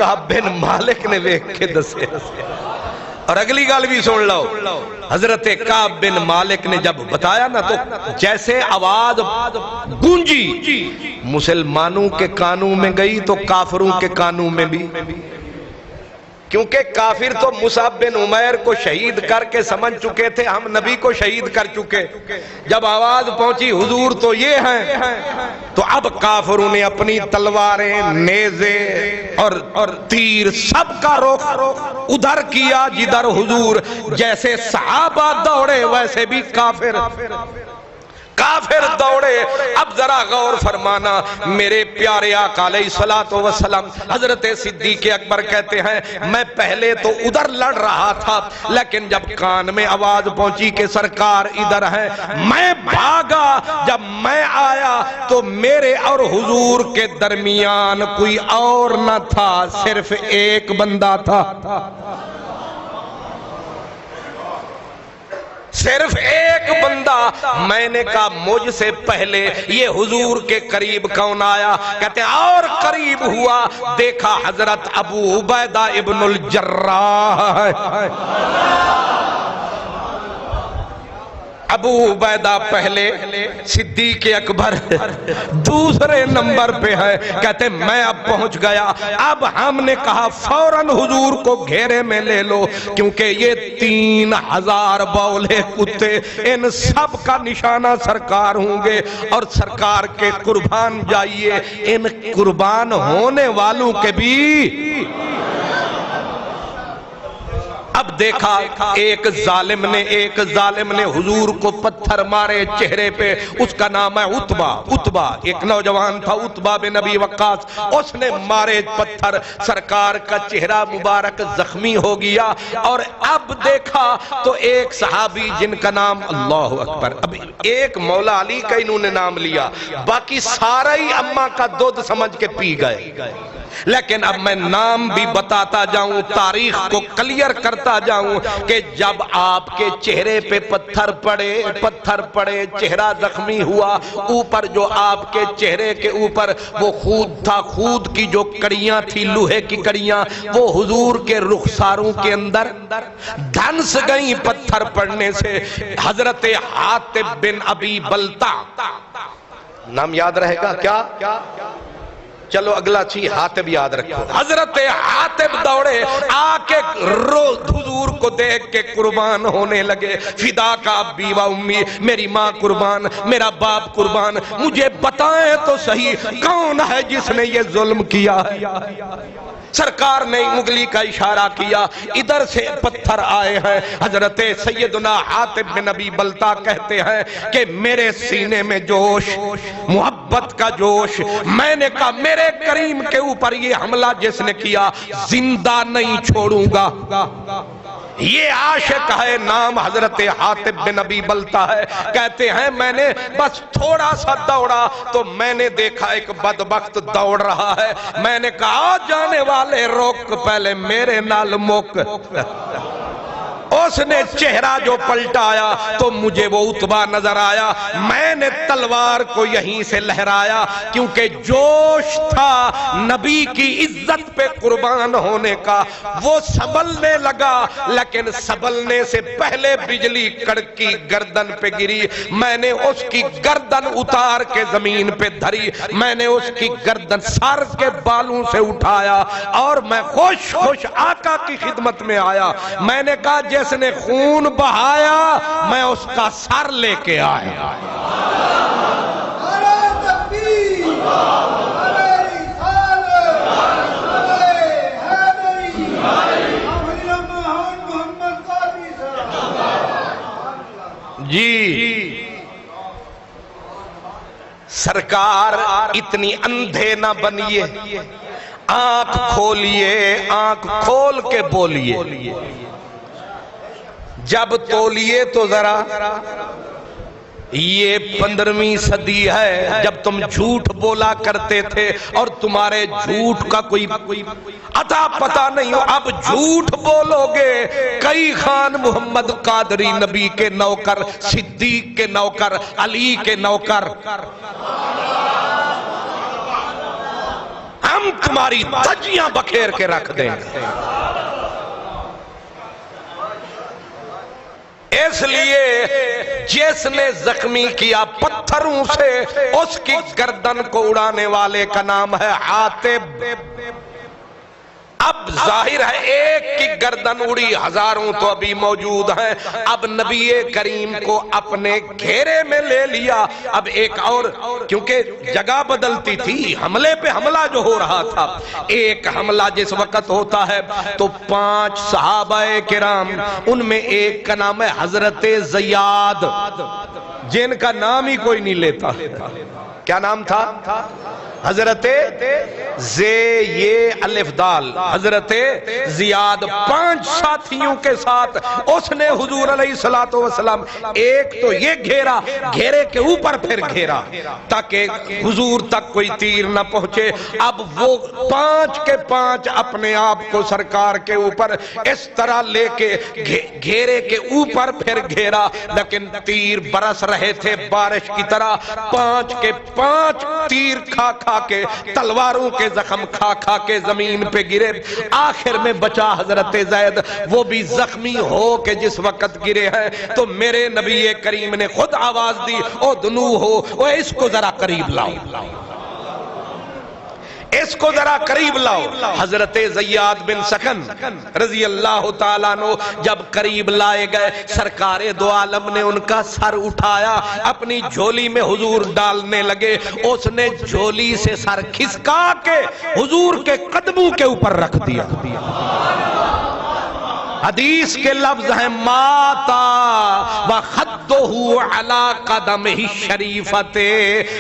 کعب بن مالک نے ویکھ کے دسے اور اگلی گل بھی سن لو حضرت کعب بن مالک نے جب بتایا نا تو جیسے آواز گونجی مسلمانوں کے کانوں میں گئی تو کافروں کے کانوں میں بھی کیونکہ کافر تو مصعب بن عمیر کو شہید کر کے سمجھ چکے تھے ہم نبی کو شہید کر چکے جب آواز پہنچی حضور تو یہ ہیں تو اب کافروں نے اپنی تلواریں نیزے اور تیر سب کا رخ ادھر کیا جدھر حضور جیسے صحابہ دوڑے ویسے بھی کافر دوڑے اب ذرا غور فرمانا میرے پیارے آقا علیہ الصلوۃ والسلام حضرت صدیق اکبر کہتے ہیں میں پہلے تو ادھر لڑ رہا تھا لیکن جب کان میں آواز پہنچی کہ سرکار ادھر ہے میں بھاگا جب میں آیا تو میرے اور حضور کے درمیان کوئی اور نہ تھا صرف ایک بندہ تھا صرف ایک بندہ میں نے کہا مجھ سے پہلے یہ حضور کے قریب کون آیا کہتے ہیں اور قریب ہوا دیکھا حضرت ابو عبیدہ ابن الجراح ابو عبیدہ پہلے صدیق اکبر دوسرے نمبر پہ ہے کہتے میں اب پہنچ گیا اب ہم نے کہا فوراً حضور کو گھیرے میں لے لو کیونکہ یہ 3000 بولے کتے ان سب کا نشانہ سرکار ہوں گے اور سرکار کے قربان جائیے ان قربان ہونے والوں کے بھی اب دیکھا ایک ظالم نے حضور کو پتھر مارے چہرے پہ اس کا نام ہے عتبہ ایک نوجوان تھا عتبہ بن ابی وقاص اس نے مارے پتھر سرکار کا چہرہ مبارک زخمی ہو گیا اور اب دیکھا تو ایک صحابی جن کا نام اللہ اکبر اب ایک مولا علی کا انہوں نے نام لیا باقی سارا ہی اماں کا دودھ سمجھ کے پی گئے لیکن اب میں نام بھی بتاتا جاؤں تاریخ کو کلیئر کرتا جاؤں کہ جب آپ کے چہرے پہ پتھر پڑے چہرہ زخمی ہوا اوپر جو آپ کے چہرے کے اوپر وہ خود تھا خود کی جو کڑیاں تھی لوہے کی کڑیاں وہ حضور کے رخساروں کے اندر دھنس گئیں پتھر پڑنے سے حضرت حاتب بن ابی بلتا نام یاد رہے گا کیا چلو اگلا چیز حاتب یاد رکھو حضرت حاتب دوڑے آکے حضور کو دیکھ کے قربان ہونے لگے فدا کا ابی و امی میری ماں قربان میرا باپ قربان مجھے بتائیں تو صحیح کون ہے جس نے یہ ظلم کیا ہے سرکار نے انگلی کا اشارہ کیا ادھر سے پتھر آئے ہیں حضرت سیدنا حاتب بن ابی بلتا کہتے ہیں کہ میرے سینے میں جوش محبت کا جوش میں نے کہا میرے کریم کے اوپر یہ حملہ جس نے کیا زندہ نہیں چھوڑوں گا یہ عاشق ہے نام حضرت حاتب بن ابی بلتا ہے کہتے ہیں میں نے بس تھوڑا سا دوڑا تو میں نے دیکھا ایک بدبخت دوڑ رہا ہے میں نے کہا جانے والے روک پہلے میرے نال موک اس نے چہرہ جو پلٹایا تو مجھے وہ عتبہ نظر آیا میں نے تلوار کو یہیں سے لہرایا کیونکہ جوش تھا نبی کی عزت پہ قربان ہونے کا وہ سنبھلنے لگا لیکن سنبھلنے سے پہلے بجلی کڑکی گردن پہ گری میں نے اس کی گردن اتار کے زمین پہ دھری میں نے اس کی گردن سر کے بالوں سے اٹھایا اور میں خوش آقا کی خدمت میں آیا میں نے کہا جس نے خون بہایا میں اس کا سر لے کے آیا جی سرکار اتنی اندھے نہ بنیے آنکھ کھولیے آنکھ کھول کے بولیے جب تولیے تو ذرا یہ 15ویں صدی ہے جب تم جھوٹ بولا کرتے تھے اور تمہارے جھوٹ کا کوئی عطا پتہ نہیں ہو اب جھوٹ بولو گے کئی خان محمد قادری نبی کے نوکر صدیق کے نوکر علی کے نوکر ہم ہم تمہاری دھجیاں بکھیر کے رکھ دیں گے۔ اس لیے جس نے زخمی کیا پتھروں سے اس کی گردن کو اڑانے والے کا نام ہے عاتب۔ اب ظاہر ہے ایک کی گردن اڑی، ہزاروں تو ابھی موجود ہیں۔ اب نبی کریم کو اپنے گھیرے میں لے لیا۔ اب ایک اور، کیونکہ جگہ بدلتی تھی، حملے پہ حملہ جو ہو رہا تھا، ایک حملہ جس وقت ہوتا ہے تو 5 صحابہ کرام، ان میں ایک کا نام ہے حضرت زیاد، جن کا نام ہی کوئی نہیں لیتا۔ کیا نام تھا؟ حضرت یہ الف دال، حضرت زیاد۔ 5 ساتھیوں کے ساتھ اس نے حضور علیہ السلام ایک تو یہ گھیرا، گھیرے کے اوپر پھر گھیرا تاکہ حضور تک کوئی تیر نہ پہنچے۔ اب وہ 5 کے 5 اپنے آپ کو سرکار کے اوپر اس طرح لے کے گھیرے کے اوپر پھر گھیرا، لیکن تیر برس رہے تھے بارش کی طرح۔ 5 کے 5 تیر کھا کھا کے، تلواروں کے زخم کھا کھا کے زمین پہ گرے۔ آخر میں بچا حضرت زید، وہ بھی زخمی ہو کے جس وقت گرے ہیں تو میرے نبی کریم نے خود آواز دی، او دنو ہو، او اس کو ذرا قریب لاؤ، اس کو ذرا قریب لاؤ۔ حضرت زیاد بن سکن رضی اللہ تعالیٰ عنہ جب قریب لائے گئے، سرکار دو عالم نے ان کا سر اٹھایا، اپنی جھولی میں حضور ڈالنے لگے۔ اس نے جھولی سے سر کھسکا کے حضور کے قدموں کے اوپر رکھ دیا۔ حدیث کے لفظ ہیں ماتا وخدہ علی قدمہ الشریفۃ۔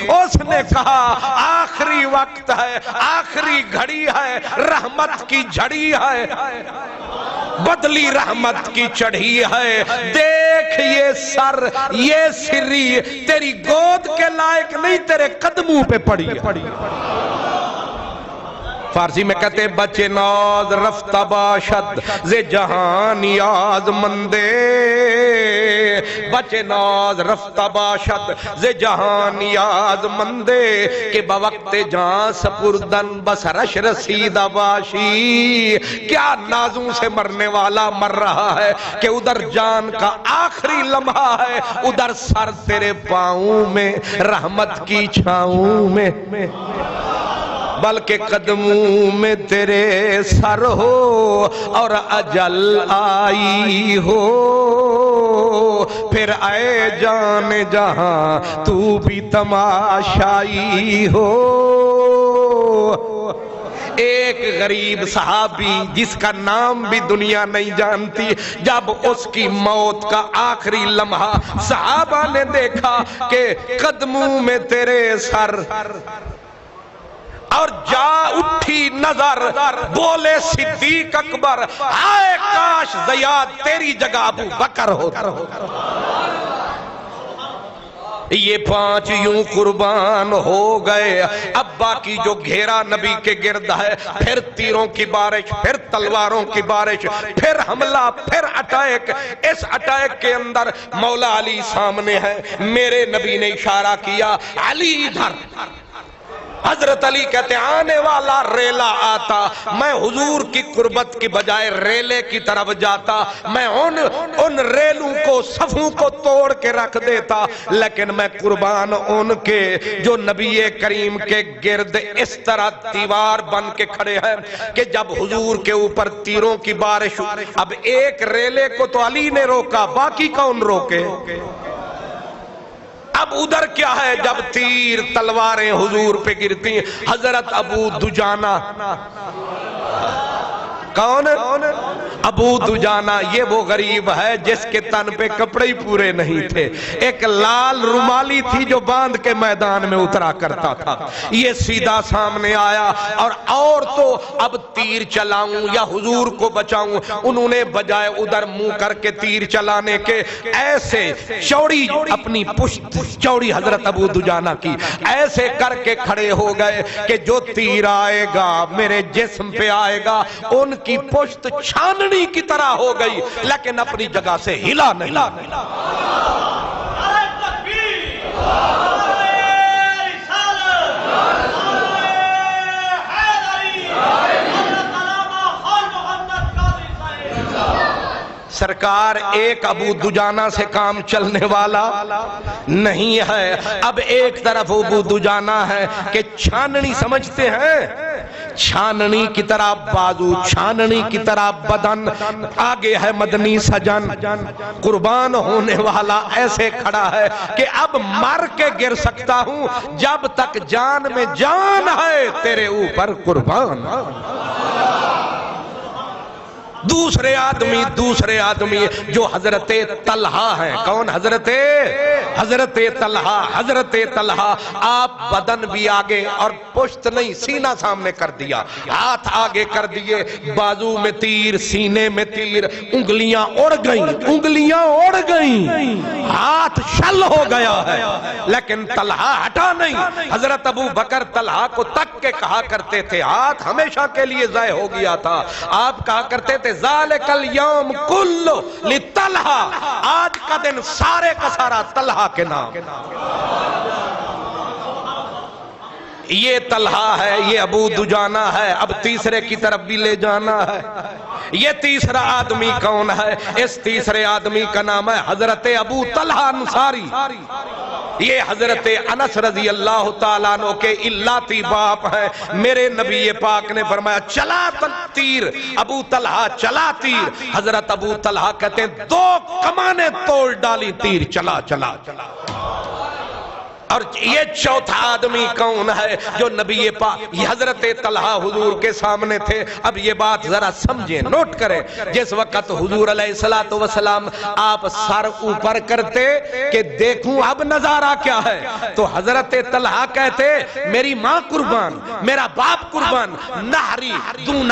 اس نے کہا آخری وقت ہے، آخری گھڑی ہے، رحمت کی جھڑی ہے، بدلی رحمت کی چڑھی ہے، دیکھ یہ سر، یہ سری تیری گود کے لائق نہیں، تیرے قدموں پہ پڑی ہے۔ فارسی میں کہتے بچے ناز رفتہ باشد ز جہاں نیاز مندے، بچے ناز رفتہ باشد ز جہاں نیاز مندے، کہ بوقت جہاں سپردن بس رش رسیدہ باشی۔ کیا نازوں سے مرنے والا مر رہا ہے کہ ادھر جان کا آخری لمحہ ہے، ادھر سر تیرے پاؤں میں، رحمت کی چھاؤں میں، بلکہ قدموں میں تیرے سر ہو اور اجل آئی ہو، پھر اے جان جہاں تو بھی تماشائی ہو۔ ایک غریب صحابی جس کا نام بھی دنیا نہیں جانتی، جب اس کی موت کا آخری لمحہ صحابہ نے دیکھا کہ قدموں میں تیرے سر، اور جا اٹھی نظر، بولے صدیق اکبر، ہائے کاش زیاد تیری جگہ ابو بکر ہوتا۔ یہ 5 یوں قربان ہو گئے۔ اب باقی جو گھیرا نبی کے گرد ہے، پھر تیروں کی بارش، پھر تلواروں کی بارش، پھر حملہ، پھر اٹیک۔ اس اٹیک کے اندر مولا علی سامنے ہے۔ میرے نبی نے اشارہ کیا علی ادھر، حضرت علی کہتے آنے والا ریلا آتا، میں حضور کی قربت کی بجائے ریلے کی طرف جاتا، میں ان ریلوں کو، صفوں کو توڑ کے رکھ دیتا، لیکن میں قربان ان کے جو نبی کریم کے گرد اس طرح دیوار بن کے کھڑے ہیں کہ جب حضور کے اوپر تیروں کی بارش، اب ایک ریلے کو تو علی نے روکا، باقی کون روکے؟ اب ادھر کیا ہے، جب تیر تلواریں حضور پہ گرتی، حضرت ابو دجانہ، کون؟ ابو دجانہ، یہ وہ غریب ہے جس کے تن پہ کپڑے ہی پورے نہیں تھے، ایک لال رومالی تھی جو باندھ کے میدان میں اترا کرتا تھا۔ یہ سیدھا سامنے آیا اور تو اب تیر چلاؤں یا حضور کو بچاؤں، انہوں نے بجائے ادھر منہ کر کے تیر چلانے کے، ایسے چوڑی اپنی پشت چوڑی حضرت ابو دجانہ کی ایسے کر کے کھڑے ہو گئے کہ جو تیر آئے گا میرے جسم پہ آئے گا، ان کی پشت چھاننی کی طرح ہو گئی، لیکن اپنی جگہ سے ہلا نہیں۔ سرکار ایک ابو دجانہ سے کام چلنے والا نہیں ہے. اب ایک طرف ابو دجانہ ہے کہ چھاننی سمجھتے ہیں, چھاننی کی طرح بازو, چھاننی کی طرح بدن, آگے ہے مدنی سجن, قربان ہونے والا ایسے کھڑا ہے کہ اب مر کے گر سکتا ہوں, جب تک جان میں جان ہے تیرے اوپر قربان. دوسرے آدمی جو حضرت طلحہ ہیں. کون؟ حضرت طلحہ. آپ بدن بھی آگے اور پشت نہیں, سینہ سامنے کر دیا, ہاتھ آگے کر دیے, بازو میں تیر, سینے میں تیر, انگلیاں اڑ گئیں, ہاتھ شل ہو گیا ہے, لیکن طلحہ ہٹا نہیں. حضرت ابو بکر طلحہ کو تک کے کہا کرتے تھے, ہاتھ ہمیشہ کے لیے ضائع ہو گیا تھا. آپ کہا کرتے تھے ذالک الیوم کلو لطلحہ, آج کا دن سارے کا سارا طلحہ کے نام. یہ طلحہ ہے, یہ ابو دجانہ ہے. اب تیسرے کی طرف بھی لے جانا ہے. یہ تیسرا آدمی کون ہے؟ اس تیسرے آدمی کا نام ہے حضرت ابو طلحہ انصاری. یہ حضرت انس رضی اللہ تعالیٰ عنہ کے الاتی باپ ہیں. میرے نبی پاک نے فرمایا چلا تیر, ابو طلحہ چلا تیر. حضرت ابو طلحہ کہتے ہیں 2 کمانے توڑ ڈالی, تیر چلا. اور یہ چوتھا آدمی کون ہے جو نبی پاک, یہ حضرت طلحہ حضور کے سامنے تھے. اب یہ بات ذرا سمجھیں, نوٹ کریں. جس وقت حضور علیہ السلام آپ سر اوپر کرتے کہ دیکھوں اب نظارہ کیا ہے, تو حضرت طلحہ کہتے میری ماں قربان, میرا باپ قربان, نہری دون